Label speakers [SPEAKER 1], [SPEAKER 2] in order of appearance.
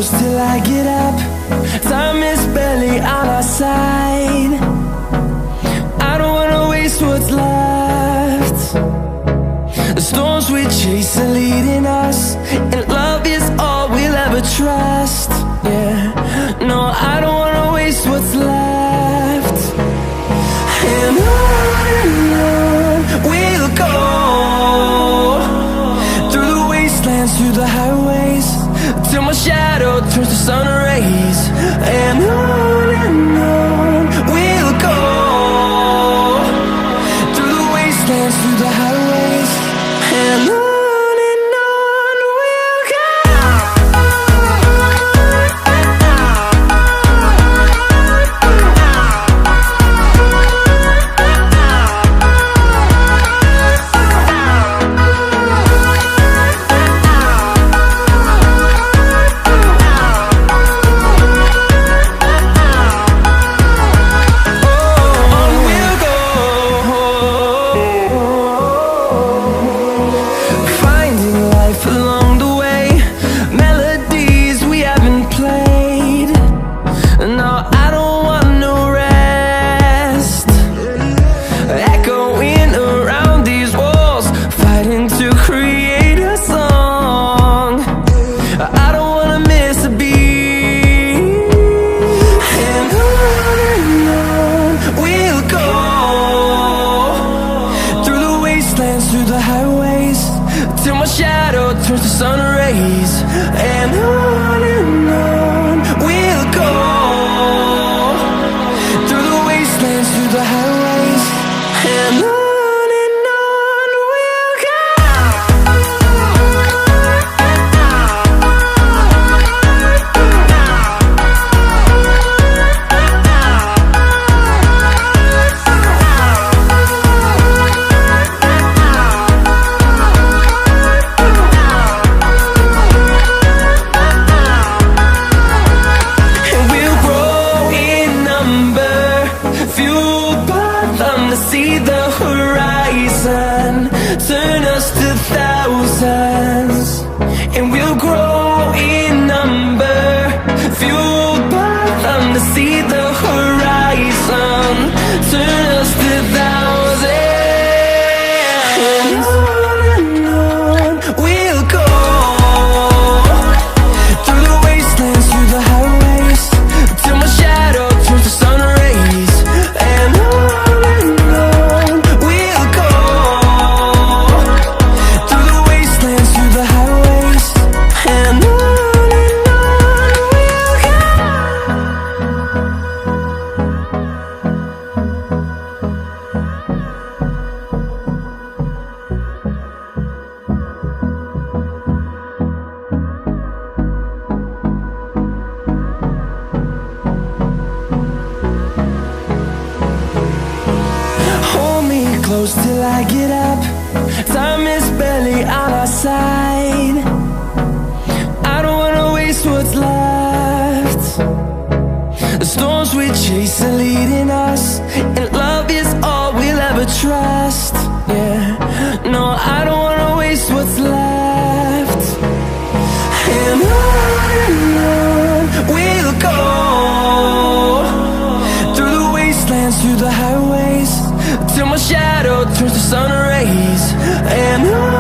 [SPEAKER 1] close till I get up. Time is barely on our side. I don't wanna waste what's left. The storms we chase are leading us, and love is all we'll ever trust. Yeah, no, I don't wanna waste what's left. And on we'll go, through the wastelands, through the highways, till my shadow turns to sun rays. And on we'll go, through the wastelands, through the highways, and on we'll go. Through the highways, till my shadow turns to sun rays. And on we'll go, through the wastelands, through the highways, and on we'll go. See the horizon, turn us to thousands, and we'll grow in number, fueled by them. To see the horizon, turn us to thousands, and on we'll go, through the wastelands, through the highways, till my shadow turns to sun rays. And close till I get up. Time is barely on our side. I don't wanna waste what's left. The storms we chase are leading us, and love is all we'll ever trust. Yeah, no, I don't wanna waste what's left. And on we'll go, through the wastelands, through the highways, till my shadow turns to sun rays. And on